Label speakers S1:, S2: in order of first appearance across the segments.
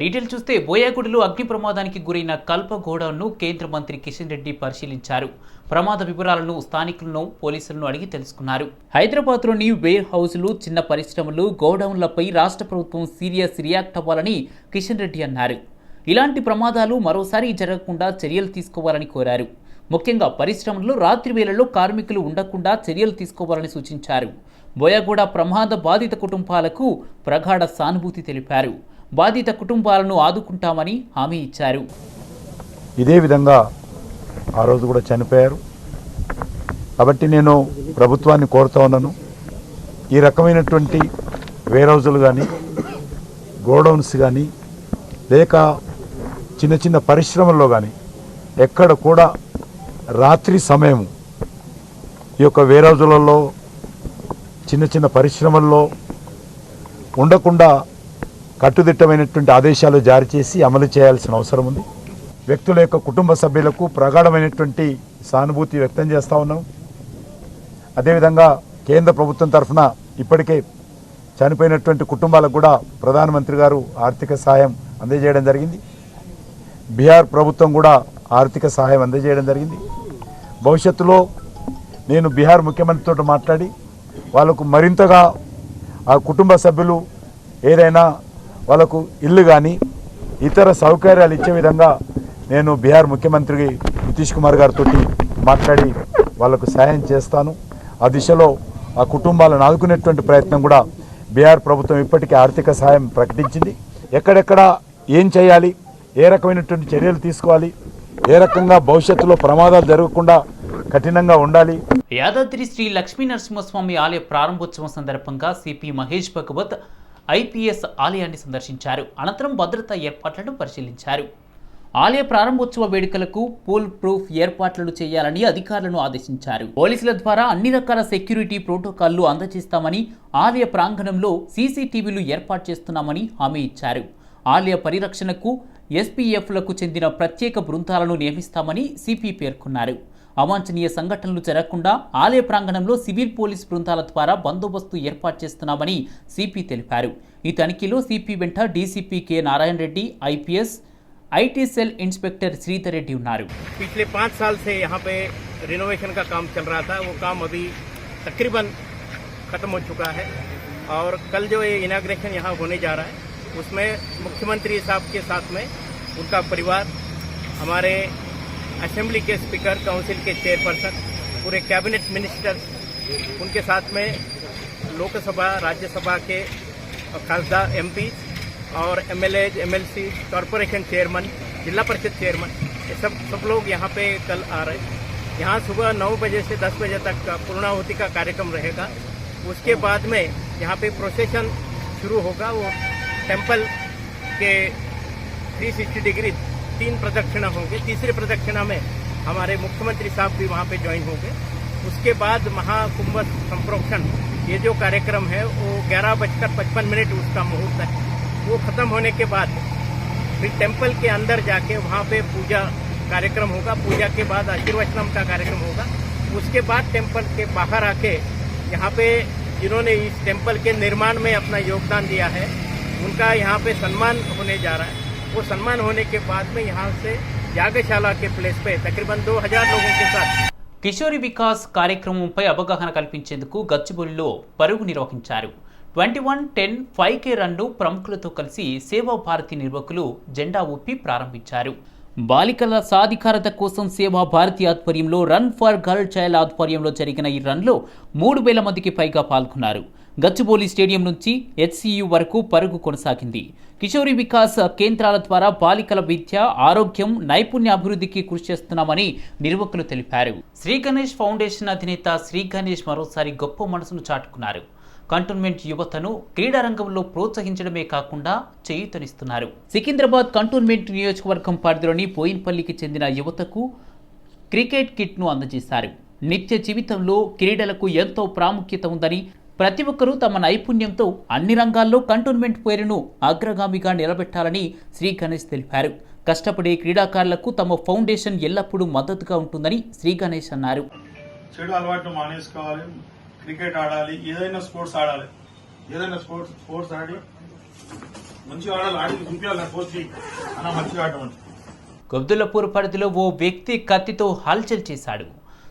S1: Detail చూస్తే బోయాగూడలో అగ్ని ప్రమాదానికి గురైన కల్ప గోడౌన్ను కేంద్ర మంత్రి కిషన్ రెడ్డి పరిశీలించారు. ప్రమాద వివరాలను స్థానికులను పోలీసులను అడిగి తెలుసుకున్నారు. హైదరాబాద్లోని వేర్ హౌస్లు, చిన్న పరిశ్రమలు, గోడౌన్లపై రాష్ట్ర ప్రభుత్వం సీరియస్ రియాక్ట్ అవ్వాలని కిషన్ రెడ్డి అన్నారు. ఇలాంటి ప్రమాదాలు మరోసారి జరగకుండా చర్యలు తీసుకోవాలని కోరారు. ముఖ్యంగా పరిశ్రమల్లో రాత్రి వేళల్లో కార్మికులు ఉండకుండా చర్యలు తీసుకోవాలని సూచించారు. బోయాగూడ ప్రమాద బాధిత కుటుంబాలకు ప్రగాఢ సానుభూతి తెలిపారు. బాధిత కుటుంబాలను ఆదుకుంటామని హామీ ఇచ్చారు.
S2: ఇదే విధంగా ఆ రోజు కూడా చనిపోయారు. కాబట్టి నేను ప్రభుత్వాన్ని కోరుతా ఉన్నాను, ఈ రకమైనటువంటి వేర్ హౌజులు కానీ, గోడౌన్స్ కానీ, లేక చిన్న చిన్న పరిశ్రమల్లో కానీ ఎక్కడ కూడా రాత్రి సమయం ఈ యొక్క వేర్ హౌజులలో, చిన్న చిన్న పరిశ్రమల్లో ఉండకుండా కట్టుదిట్టమైనటువంటి ఆదేశాలు జారీ చేసి అమలు చేయాల్సిన అవసరం ఉంది. వ్యక్తుల యొక్క కుటుంబ సభ్యులకు ప్రగాఢమైనటువంటి సానుభూతి వ్యక్తం చేస్తూ ఉన్నాం. అదేవిధంగా కేంద్ర ప్రభుత్వం తరఫున ఇప్పటికే చనిపోయినటువంటి కుటుంబాలకు కూడా ప్రధానమంత్రి గారు ఆర్థిక సహాయం అందజేయడం జరిగింది. బీహార్ ప్రభుత్వం కూడా ఆర్థిక సహాయం అందజేయడం జరిగింది. భవిష్యత్తులో నేను బీహార్ ముఖ్యమంత్రితో మాట్లాడి వాళ్ళకు మరింతగా ఆ కుటుంబ సభ్యులు ఏదైనా వాళ్ళకు ఇల్లు కానీ ఇతర సౌకర్యాలు ఇచ్చే విధంగా నేను బీహార్ ముఖ్యమంత్రి నితీష్ కుమార్ గారితో మాట్లాడి వాళ్ళకు సహాయం చేస్తాను. ఆ దిశలో ఆ కుటుంబాలను ఆదుకునేటువంటి ప్రయత్నం కూడా బీహార్ ప్రభుత్వం ఇప్పటికే ఆర్థిక సహాయం ప్రకటించింది. ఎక్కడెక్కడ ఏం చేయాలి, ఏ రకమైనటువంటి చర్యలు తీసుకోవాలి, ఏ రకంగా భవిష్యత్తులో ప్రమాదాలు జరగకుండా కఠినంగా ఉండాలి.
S1: యాదాద్రి శ్రీ లక్ష్మీ నరసింహస్వామి ఆలయ ప్రారంభోత్సవం సందర్భంగా సిపి మహేష్ భగవత్ ఐపీఎస్ ఆలయాన్ని సందర్శించారు. అనంతరం భద్రతా ఏర్పాట్లను పరిశీలించారు. ఆలయ ప్రారంభోత్సవ వేడుకలకు పూల్ ప్రూఫ్ ఏర్పాట్లను చేయాలని అధికారులను ఆదేశించారు. పోలీసుల ద్వారా అన్ని రకాల సెక్యూరిటీ ప్రోటోకాల్లు అందజేస్తామని, ఆలయ ప్రాంగణంలో సీసీటీవీలు ఏర్పాటు చేస్తున్నామని హామీ ఇచ్చారు. ఆలయ పరిరక్షణకు ఎస్పీఎఫ్లకు చెందిన ప్రత్యేక బృందాలను నియమిస్తామని సిపి పేర్కొన్నారు. అవాంఛనీయ సంఘటనలు జరగకుండా ఆలయ ప్రాంగణంలో సివిల్ పోలీస్ బృందాల ద్వారా బందోబస్తు ఏర్పాటు చేస్తున్నామని సిపి తెలిపారు. ఈ తనిఖీలో సిపి వెంట DCP K Narayana Reddy, IPS, IT cell inspector Sridhar Reddy उन्नारू।
S3: पिछले 5 साल से यहाँ पे रिनोवेशन का काम चल रहा था, वो काम अभी तकरीबन खत्म हो चुका है और कल जो ये इनाग्रेशन यहाँ होने जा रहा है उसमें मुख्यमंत्री साहब के साथ में उनका परिवार, हमारे असेंबली के स्पीकर, काउंसिल के चेयरपर्सन, पूरे कैबिनेट मिनिस्टर, उनके साथ में लोकसभा राज्यसभा के खासदार एमपी और एमएलए, एमएलसी, कॉरपोरेशन चेयरमैन, जिला परिषद चेयरमैन, ये सब लोग यहाँ पे कल आ रहे हैं। यहाँ सुबह 9 बजे से 10 बजे तक का पूर्णाहुति का कार्यक्रम रहेगा। उसके बाद में यहाँ पे प्रोसेशन शुरू होगा। वो टेम्पल के 360 डिग्री 3 प्रदक्षिणा होंगे। तीसरी प्रदक्षिणा में हमारे मुख्यमंत्री साहब भी वहाँ पे ज्वाइन होंगे। उसके बाद महाकुंभ संप्रोक्षण, ये जो कार्यक्रम है वो 11:55 उसका मुहूर्त है। वो खत्म होने के बाद फिर टेम्पल के अंदर जाके वहाँ पे पूजा कार्यक्रम होगा। पूजा के बाद आशीर्वचनम का कार्यक्रम होगा। उसके बाद टेम्पल के बाहर आके यहाँ पे जिन्होंने इस टेम्पल के निर्माण में अपना योगदान दिया है उनका यहाँ पे सम्मान होने जा रहा है। वो सम्मान होने के बाद में यहाँ से यागशाला के प्लेस पे तकरीबन 2000 लोगों के साथ
S1: కిషోరి వికాస్ కార్యక్రమంపై అవగాహన కల్పించేందుకు గచ్చిబౌలిలో పరుగు నిర్వహించారు. 21-10 5K రన్ను ప్రముఖులతో కలిసి సేవా భారతి నిర్వాహకులు జెండా ఊపి ప్రారంభించారు. బాలికల సాధికారత కోసం సేవా భారతి ఆధ్వర్యంలో రన్ ఫర్ గర్ల్ చైల్డ్ ఆధ్వర్యంలో జరిగిన ఈ రన్లో 3000 మందికి పైగా పాల్గొన్నారు. గచ్చిబౌలి స్టేడియం నుంచి హెచ్సియు వరకు పరుగు కొనసాగింది. కిషోరి వికాస్ కేంద్రాల ద్వారా బాలికల విద్య, ఆరోగ్యం, నైపుణ్య అభివృద్ధికి కృషి చేస్తున్నామని నిర్వాహకులు తెలిపారు. శ్రీ గణేష్ ఫౌండేషన్ అధినేత శ్రీ గణేష్ మరోసారి గొప్ప మనసును చాటుకున్నారు. కంటోన్మెంట్ యువతను క్రీడారంగంలో ప్రోత్సహించడమే కాకుండా చేయూతనిస్తున్నారు. సికింద్రాబాద్ కంటోన్మెంట్ నియోజకవర్గం పరిధిలోని బోయిన్పల్లికి చెందిన యువతకు క్రికెట్ కిట్ను అందజేశారు. నిత్య జీవితంలో క్రీడలకు ఎంతో ప్రాముఖ్యత ఉందని, ప్రతి ఒక్కరూ తమ నైపుణ్యంతో అన్ని రంగాల్లో కంటోన్మెంట్ పేరును అగ్రగామిగా నిలబెట్టాలని శ్రీ గణేష్ తెలిపారు. కష్టపడే క్రీడాకారులకు తమ ఫౌండేషన్ ఎల్లప్పుడూ మద్దతుగా ఉంటుందని శ్రీ గణేష్ అన్నారు.
S4: క్రికెట్ ఆడాలి, ఏదైనా స్పోర్ట్స్ ఆడాలి, ఏదైనా స్పోర్ట్స్ ఆడి మంచిగా ఆడాలి, ఆడి చూపించాలి కోచ్ అన్న మంచిగా ఆడమని.
S1: గబ్దుల్లపూర్ పరిధిలో ఓ వ్యక్తి కత్తితో హల్చల్ చేశాడు.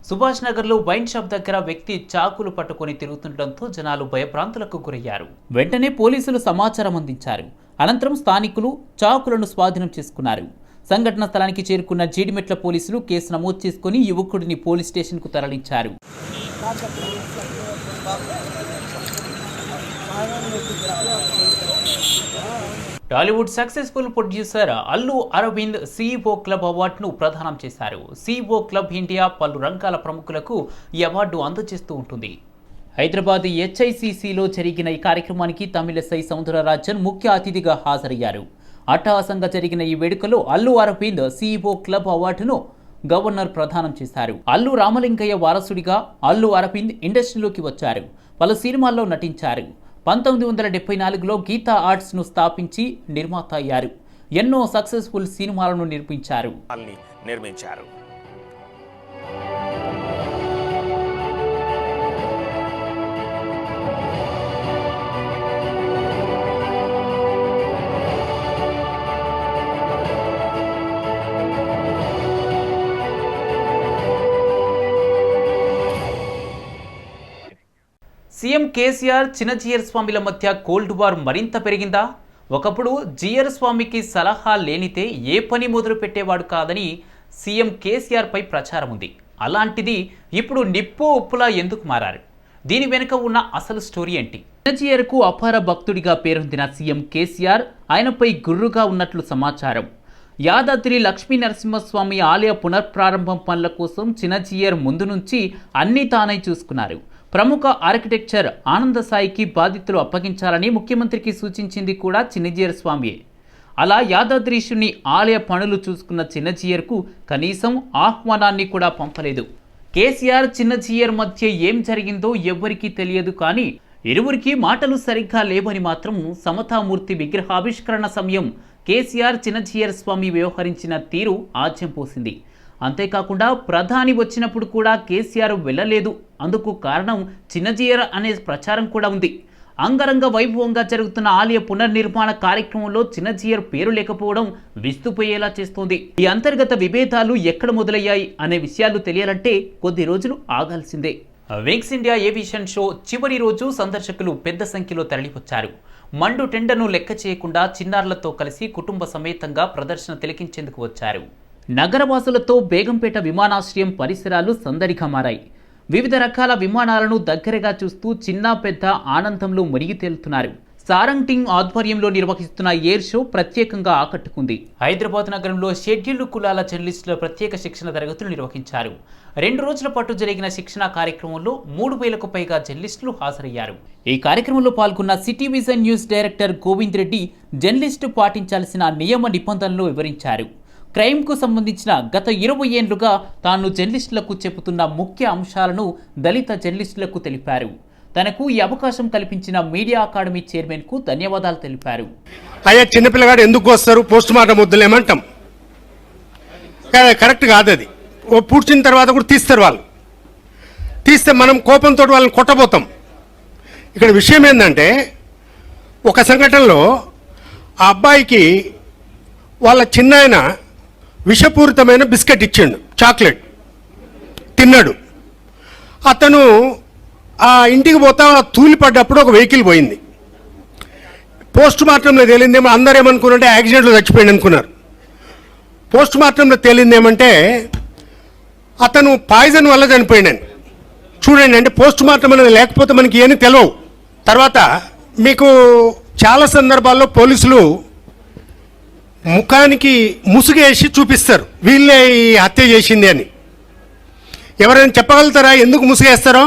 S1: సుభాష్ నగర్లో వైన్ షాప్ దగ్గర వ్యక్తి చాకులు పట్టుకొని తిరుగుతుండటంతో జనాలు భయభ్రాంతులకు గురయ్యారు. వెంటనే పోలీసులు సమాచారం అందించారు. అనంతరం స్థానికులు చాకులను స్వాధీనం చేసుకున్నారు. సంఘటన స్థలానికి చేరుకున్న జీడిమెట్ల పోలీసులు కేసు నమోదు చేసుకుని యువకుడిని పోలీస్ స్టేషన్కు తరలించారు. Tollywood successful producer Allu Aravind CEO club అవార్డును ప్రదానం చేశారు. CEO క్లబ్ ఇండియా పలు రంగాల ప్రముఖులకు ఈ అవార్డు అందజేస్తూ ఉంటుంది. హైదరాబాద్ HICCలో జరిగిన ఈ కార్యక్రమానికి తమిళసై సౌందరరాజన్ ముఖ్య అతిథిగా హాజరయ్యారు. అట్టహాసంగా జరిగిన ఈ వేడుకలో అల్లు అరవింద్ CEO క్లబ్ అవార్డును గవర్నర్ ప్రదానం చేశారు. అల్లు రామలింగయ్య వారసుడిగా అల్లు అరవింద్ ఇండస్ట్రీలోకి వచ్చారు. పలు సినిమాల్లో నటించారు. 1974లో గీతా ఆర్ట్స్ను స్థాపించి నిర్మాత అయ్యారు. ఎన్నో సక్సెస్ఫుల్ సినిమాలను నిర్మించారు. సీఎం కేసీఆర్ చిన్నజీయర్ స్వామిల మధ్య కోల్డ్ వార్ మరింత పెరిగిందా? ఒకప్పుడు జీయర్ స్వామికి సలహా లేనితే ఏ పని మొదలు పెట్టేవాడు కాదని సీఎం కేసీఆర్పై ప్రచారం ఉంది. అలాంటిది ఇప్పుడు నిప్పో ఉప్పులా ఎందుకు మారారు? దీని వెనుక ఉన్న అసలు స్టోరీ ఏంటి? చిన్నజీయర్కు అపార భక్తుడిగా పేరొందిన సీఎం కేసీఆర్ ఆయనపై గుర్రుగా ఉన్నట్లు సమాచారం. యాదాద్రి లక్ష్మీ నరసింహస్వామి ఆలయ పునఃప్రారంభం పనుల కోసం చిన్నజీయర్ ముందు నుంచి అన్నీ తానై చూసుకున్నారు. ప్రముఖ ఆర్కిటెక్చర్ ఆనంద సాయికి బాధ్యతలు అప్పగించాలని ముఖ్యమంత్రికి సూచించింది కూడా చిన్నజీయర్ స్వామియే. అలా యాదాద్రీశుని ఆలయ పనులు చూసుకున్న చిన్నజీయర్కు కనీసం ఆహ్వానాన్ని కూడా పంపలేదు. కేసీఆర్ చిన్నజీయర్ మధ్య ఏం జరిగిందో ఎవ్వరికీ తెలియదు. కానీ ఇరువురికి మాటలు సరిగ్గా లేవని మాత్రం సమతామూర్తి విగ్రహావిష్కరణ సమయం కేసీఆర్ చిన్నజీయర్ స్వామి వ్యవహరించిన తీరు ఆజ్యం పోసింది. అంతేకాకుండా ప్రధాని వచ్చినప్పుడు కూడా కేసీఆర్ వెళ్ళలేదు. అందుకు కారణం చిన్నజీయర్ అనే ప్రచారం కూడా ఉంది. అంగరంగ వైభవంగా జరుగుతున్న ఆలయ పునర్నిర్మాణ కార్యక్రమంలో చిన్నజీయర్ పేరు లేకపోవడం విస్తుపోయేలా చేస్తోంది. ఈ అంతర్గత విభేదాలు ఎక్కడ మొదలయ్యాయి అనే విషయాలు తెలియాలంటే కొద్ది రోజులు ఆగాల్సిందే. వింగ్స్ ఇండియా ఏవియేషన్ షో చివరి రోజు సందర్శకులు పెద్ద సంఖ్యలో తరలివచ్చారు. మండు టెండను లెక్క చేయకుండా చిన్నారులతో కలిసి కుటుంబ సమేతంగా ప్రదర్శన తిలకించేందుకు వచ్చారు. నగరవాసులతో బేగంపేట విమానాశ్రయం పరిసరాలు సందడిగా మారాయి. వివిధ రకాల విమానాలను దగ్గరగా చూస్తూ చిన్న పెద్ద ఆనందంలో మునిగి తేలుతున్నారు. సారంగ్ టీం ఆధ్వర్యంలో నిర్వహిస్తున్న ఎయిర్ షో ప్రత్యేకంగా ఆకట్టుకుంది. హైదరాబాద్ నగరంలో షెడ్యూల్డ్ కులాల జర్నలిస్టుల ప్రత్యేక శిక్షణ తరగతులు నిర్వహించారు. 2 రోజుల పాటు జరిగిన శిక్షణ కార్యక్రమంలో 3000కు పైగా జర్నలిస్టులు హాజరయ్యారు. ఈ కార్యక్రమంలో పాల్గొన్న city vision news director Govind Reddy journalist పాటించాల్సిన నియమ నిబంధనలు వివరించారు. క్రైమ్కు సంబంధించిన గత 20 ఏళ్లుగా తాను జర్నలిస్టులకు చెబుతున్న ముఖ్య అంశాలను దళిత జర్నలిస్టులకు తెలిపారు. తనకు ఈ అవకాశం కల్పించిన మీడియా అకాడమీ చైర్మన్కు ధన్యవాదాలు తెలిపారు.
S5: అయ్యా చిన్నపిల్లగాడు ఎందుకు వస్తారు పోస్ట్ మార్టం వద్దులేమంటాం, కరెక్ట్ కాదు. అది పూడ్చిన తర్వాత కూడా తీస్తారు. వాళ్ళు తీస్తే మనం కోపంతో వాళ్ళని కొట్టబోతాం. ఇక్కడ విషయం ఏంటంటే ఒక సంఘటనలో ఆ అబ్బాయికి వాళ్ళ చిన్నాయన విషపూరితమైన బిస్కెట్ ఇచ్చిండు, చాక్లెట్ తిన్నాడు. అతను ఆ ఇంటికి పోతా తూలిపడ్డప్పుడు ఒక వెహికల్ పోయింది. పోస్ట్ మార్టంలో తేలిందేమో అందరూ ఏమనుకున్నారంటే యాక్సిడెంట్లో చచ్చిపోయింది అనుకున్నారు. పోస్ట్ మార్టంలో తేలిందేమంటే అతను పాయిజన్ వల్ల చనిపోయిందని. చూడండి, అంటే పోస్ట్ మార్టం అనేది లేకపోతే మనకి ఏమీ తెలియవు. తర్వాత మీకు చాలా సందర్భాల్లో పోలీసులు ముఖానికి ముసుగేసి చూపిస్తారు వీళ్ళే ఈ హత్య చేసింది అని. ఎవరైనా చెప్పగలుగుతారా ఎందుకు ముసుగేస్తారో?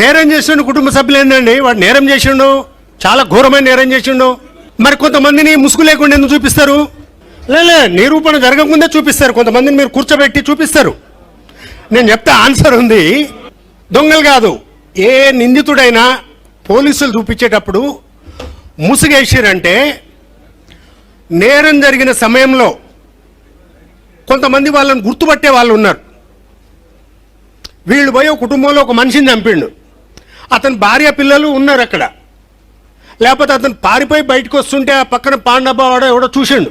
S5: నేరం చేసిండు కుటుంబ సభ్యులు ఏంటండి, వాడు నేరం చేసిండు, చాలా ఘోరమైన నేరం చేసిండు. మరి కొంతమందిని ముసుగు లేకుండా ఎందుకు చూపిస్తారు? లే నిరూపణ జరగకముందే చూపిస్తారు. కొంతమందిని మీరు కూర్చోబెట్టి చూపిస్తారు. నేను చెప్తే ఆన్సర్ ఉంది. దొంగలు కాదు, ఏ నిందితుడైనా పోలీసులు చూపించేటప్పుడు ముసుగేసారంటే నేరం జరిగిన సమయంలో కొంతమంది వాళ్ళని గుర్తుపట్టే వాళ్ళు ఉన్నారు. వీళ్ళు పోయి కుటుంబంలో ఒక మనిషిని చంపిండు, అతని భార్య పిల్లలు ఉన్నారు అక్కడ. లేకపోతే అతను పారిపోయి బయటకు వస్తుంటే ఆ పక్కన పాన్ డబ్బా వాడో ఎవడో చూసిండు.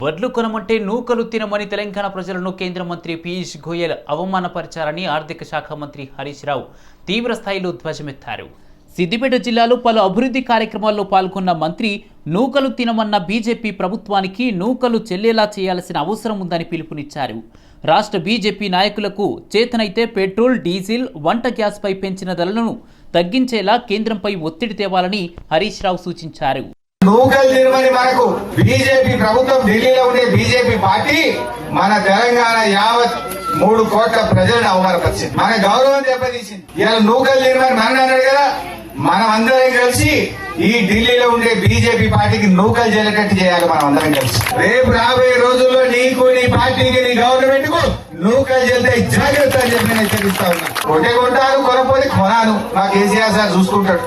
S1: వడ్లు కొనమంటే నూకలు తినమని తెలంగాణ ప్రజలను కేంద్ర మంత్రి పీయూష్ గోయల్ అవమానపరిచారని ఆర్థిక శాఖ మంత్రి హరీష్ రావు తీవ్ర స్థాయిలో ధ్వజమెత్తారు. సిద్దిపేట జిల్లాలో పలు అభివృద్ధి కార్యక్రమాల్లో పాల్గొన్న మంత్రి నూకలు తినమన్న బీజేపీ ప్రభుత్వానికి నూకలు చెల్లేలా చేయాల్సిన అవసరం ఉందని పిలుపునిచ్చారు. రాష్ట్ర బీజేపీ నాయకులకు చేతనైతే పెట్రోల్, డీజిల్, వంట గ్యాస్పై పెంచిన ధరలను తగ్గించేలా కేంద్రంపై ఒత్తిడి తేవాలని హరీష్ రావు సూచించారు.
S6: నూకలు తినమని మనకు బీజేపీ ప్రభుత్వం, ఢిల్లీలో ఉండే బీజేపీ పార్టీ మన తెలంగాణ యావత్ 3 కోట్ల ప్రజలను అవమానపరిచింది, మన గౌరవం దెబ్బతీసింది. ఇవాళ నూకలు తినమని మన అన్నాడు కదా, మనం అందరం కలిసి ఈ ఢిల్లీలో ఉండే బీజేపీ పార్టీకి నూకలు చెల్లేటట్టు చేయాలి. మనం అందరం కలిసి రేపు రాబోయే రోజుల్లో నీకు, నీ పార్టీకి, నీ గవర్నమెంట్ కు నూకలు చెల్తే జాగ్రత్త అని చెప్పి నేను హెచ్చరిస్తా ఉన్నా. ఒకటే కొంటారు, కొనపోతే కొనాను, మా కేసీఆర్ సార్ చూసుకుంటాడు.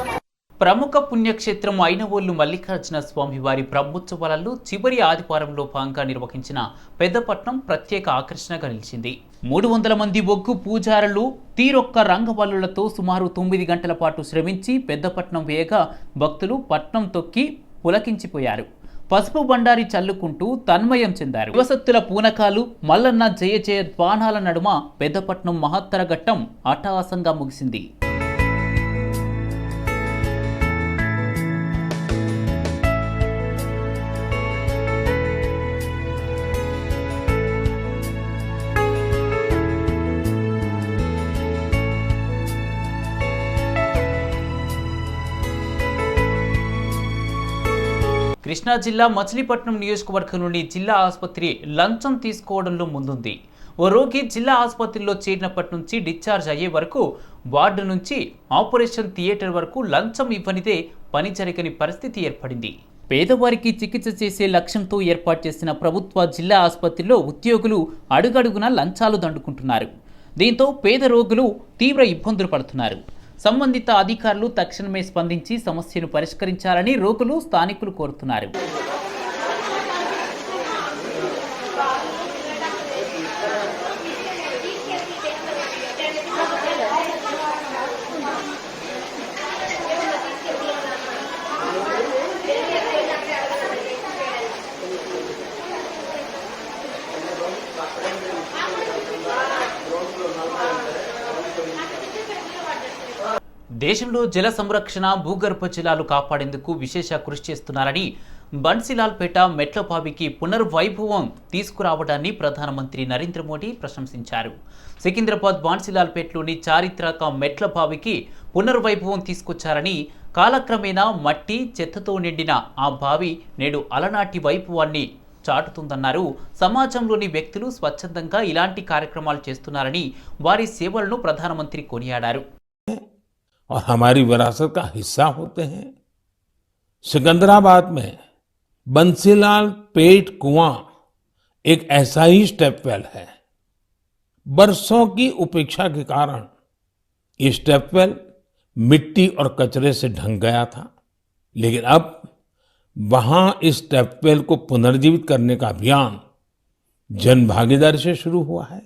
S1: ప్రముఖ పుణ్యక్షేత్రం ఐనవోలు మల్లికార్జున స్వామి వారి బ్రహ్మోత్సవాలలో చివరి ఆదివారంలో భాగంగా నిర్వహించిన పెద్దపట్నం ప్రత్యేక ఆకర్షణగా నిలిచింది. 300 మంది ఒగ్గు పూజారులు తీరొక్క రంగవల్లులతో సుమారు 9 గంటల పాటు శ్రమించి పెద్దపట్నం వేయగా భక్తులు పట్నం తొక్కి పులకించిపోయారు. పసుపు బండారి చల్లుకుంటూ తన్మయం చెందారు. యువసత్తుల పూనకాలు, మల్లన్న జయ జయ ధ్వానాల నడుమ పెద్దపట్నం మహత్తర ఘట్టం అట్టహాసంగా ముగిసింది. కృష్ణా జిల్లా మచిలీపట్నం నియోజకవర్గం నుండి జిల్లా ఆసుపత్రి లంచం తీసుకోవడంలో ముందుంది. ఓ రోగి జిల్లా ఆసుపత్రిలో చేరినప్పటి నుంచి డిశ్చార్జ్ అయ్యే వరకు వార్డు నుంచి ఆపరేషన్ థియేటర్ వరకు లంచం ఇవ్వనిదే పని జరగని పరిస్థితి ఏర్పడింది. పేదవారికి చికిత్స చేసే లక్ష్యంతో ఏర్పాటు చేసిన ప్రభుత్వ జిల్లా ఆసుపత్రిలో ఉద్యోగులు అడుగడుగున లంచాలు దండుకుంటున్నారు. దీంతో పేద రోగులు తీవ్ర ఇబ్బందులు పడుతున్నారు. సంబంధిత అధికారులు తక్షణమే స్పందించి సమస్యను పరిష్కరించాలని రోగులు, స్థానికులు కోరుతున్నారు. దేశంలో జల సంరక్షణ, భూగర్భ జలాలు కాపాడేందుకు విశేష కృషి చేస్తున్నారని బన్సీలాల్పేట మెట్లబావికి పునర్వైభవం తీసుకురావడాన్ని ప్రధానమంత్రి నరేంద్ర మోడీ ప్రశంసించారు. సికింద్రాబాద్ బన్సీలాల్పేటలోని చారిత్రక మెట్లబావికి పునర్వైభవం తీసుకొచ్చారని, కాలక్రమేణా మట్టి, చెత్తతో నిండిన ఆ బావి నేడు అలనాటి వైభవాన్ని చాటుతుందన్నారు. సమాజంలోని వ్యక్తులు స్వచ్ఛందంగా ఇలాంటి కార్యక్రమాలు చేస్తున్నారని, వారి సేవలను ప్రధానమంత్రి కొనియాడారు.
S7: और हमारी विरासत का हिस्सा होते हैं। सिकंदराबाद में बंसीलाल पेट कुआं एक ऐसा ही स्टेपवेल है। बरसों की उपेक्षा के कारण ये स्टेपवेल मिट्टी और कचरे से ढंक गया था, लेकिन अब वहां इस स्टेपवेल को पुनर्जीवित करने का अभियान जन भागीदारी से शुरू हुआ है।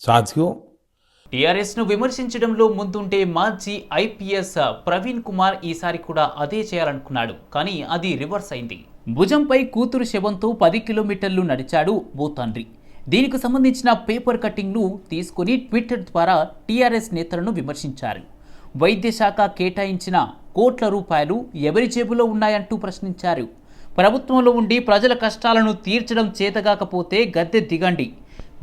S7: साथियों,
S1: టీఆర్ఎస్ను విమర్శించడంలో ముందుండే మాజీ ఐపీఎస్ ప్రవీణ్ కుమార్ ఈసారి కూడా అదే చేయాలనుకున్నాడు. కానీ అది రివర్స్ అయింది. భుజంపై కూతురు శవంతో 10 కిలోమీటర్లు నడిచాడు ఓ తండ్రి. దీనికి సంబంధించిన పేపర్ కటింగ్ను తీసుకుని ట్విట్టర్ ద్వారా టీఆర్ఎస్ నేతలను విమర్శించారు. వైద్య శాఖ కేటాయించిన కోట్ల రూపాయలు ఎవరి జేబులో ఉన్నాయంటూ ప్రశ్నించారు. ప్రభుత్వంలో ఉండి ప్రజల కష్టాలను తీర్చడం చేతగాకపోతే గద్దె దిగండి.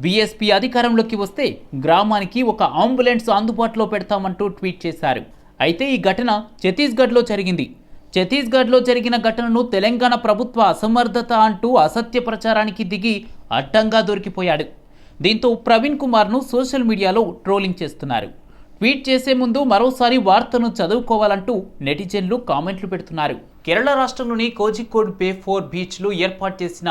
S1: బీఎస్పీ అధికారంలోకి వస్తే గ్రామానికి ఒక అంబులెన్స్ అందుబాటులో పెడతామంటూ ట్వీట్ చేశారు. అయితే ఈ ఘటన ఛత్తీస్గఢ్లో జరిగింది. ఛత్తీస్గఢ్లో జరిగిన ఘటనను తెలంగాణ ప్రభుత్వ అసమర్థత అంటూ అసత్య ప్రచారానికి దిగి అడ్డంగా దొరికిపోయాడు. దీంతో ప్రవీణ్ కుమార్ను సోషల్ మీడియాలో ట్రోలింగ్ చేస్తున్నారు. ట్వీట్ చేసే ముందు మరోసారి వార్తను చదువుకోవాలంటూ నెటిజన్లు కామెంట్లు పెడుతున్నారు. కేరళ రాష్ట్రంలోని కోజికోడ్ బే 4 బీచ్లు ఏర్పాటు చేసిన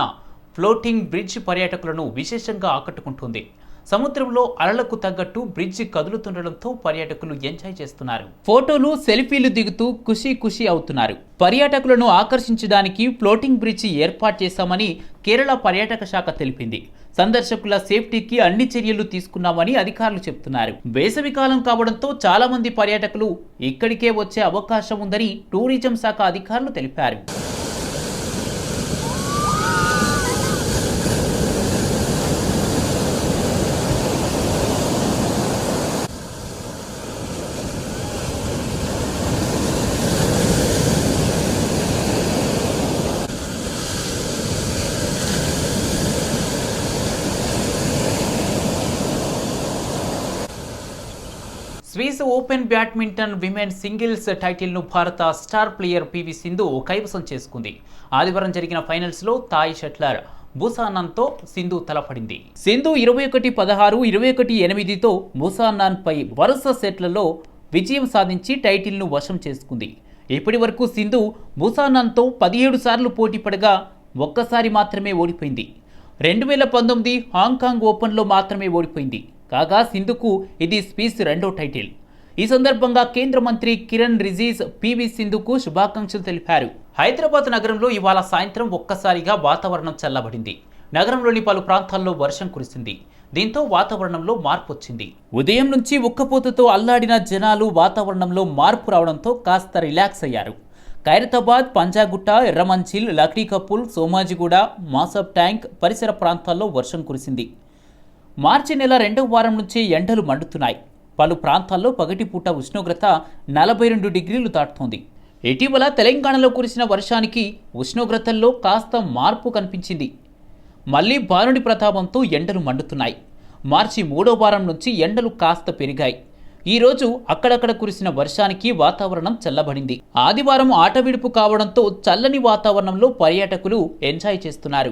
S1: ఫ్లోటింగ్ బ్రిడ్జ్ పర్యాటకులను విశేషంగా ఆకట్టుకుంటుంది. సముద్రంలో అలలకు తగ్గట్టు బ్రిడ్జి కదులుతుండడంతో పర్యాటకులు ఎంజాయ్ చేస్తున్నారు. ఫోటోలు, సెల్ఫీలు దిగుతూ ఖుషీ అవుతున్నారు. పర్యాటకులను ఆకర్షించడానికి ఫ్లోటింగ్ బ్రిడ్జి ఏర్పాటు చేశామని కేరళ పర్యాటక శాఖ తెలిపింది. సందర్శకుల సేఫ్టీకి అన్ని చర్యలు తీసుకున్నామని అధికారులు చెబుతున్నారు. వేసవి కాలం కావడంతో చాలా మంది పర్యాటకులు ఇక్కడికే వచ్చే అవకాశం ఉందని టూరిజం శాఖ అధికారులు తెలిపారు. Swiss open badminton women singles టైటిల్ను భారత స్టార్ ప్లేయర్ పివి సింధు కైవసం చేసుకుంది. ఆదివారం జరిగిన ఫైనల్స్లో థాయ్ షట్లర్ బుసానాన్తో సింధు తలపడింది. సింధు 21-16, 21-8తో బుసానాన్పై వరుస సెట్లలో విజయం సాధించి టైటిల్ను వశం చేసుకుంది. ఇప్పటి వరకు సింధు బుసానాన్తో 17 సార్లు పోటీ పడగా ఒక్కసారి మాత్రమే ఓడిపోయింది. 2019 హాంకాంగ్ ఓపెన్లో మాత్రమే ఓడిపోయింది. కాగా సింధుకు ఇది స్విస్ రెండో టైటిల్. ఈ సందర్భంగా కేంద్ర మంత్రి కిరణ్ రిజిజు పివి సింధుకు శుభాకాంక్షలు తెలిపారు. హైదరాబాద్ నగరంలో ఇవాళ సాయంత్రం ఒక్కసారిగా వాతావరణం చల్లబడింది. నగరంలోని పలు ప్రాంతాల్లో వర్షం కురిసింది. దీంతో వాతావరణంలో మార్పు వచ్చింది. ఉదయం నుంచి ఉక్కపోతతో అల్లాడిన జనాలు వాతావరణంలో మార్పు రావడంతో కాస్త రిలాక్స్ అయ్యారు. ఖైరతాబాద్, పంజాగుట్ట, ఎర్రమంచిల్, లక్డీకపుల్, సోమాజిగూడ, మాసబ్ ట్యాంక్ పరిసర ప్రాంతాల్లో వర్షం కురిసింది. మార్చి నెల 2వ వారం నుంచి ఎండలు మండుతున్నాయి. పలు ప్రాంతాల్లో పగటిపూట ఉష్ణోగ్రత 42 డిగ్రీలు దాటుతోంది. ఇటీవల తెలంగాణలో కురిసిన వర్షానికి ఉష్ణోగ్రతల్లో కాస్త మార్పు కనిపించింది. మళ్లీ భానుడి ప్రతాపంతో ఎండలు మండుతున్నాయి. మార్చి 3వ వారం నుంచి ఎండలు కాస్త పెరిగాయి. ఈరోజు అక్కడక్కడ కురిసిన వర్షానికి వాతావరణం చల్లబడింది. ఆదివారం ఆట విడుపు కావడంతో చల్లని వాతావరణంలో పర్యాటకులు ఎంజాయ్ చేస్తున్నారు.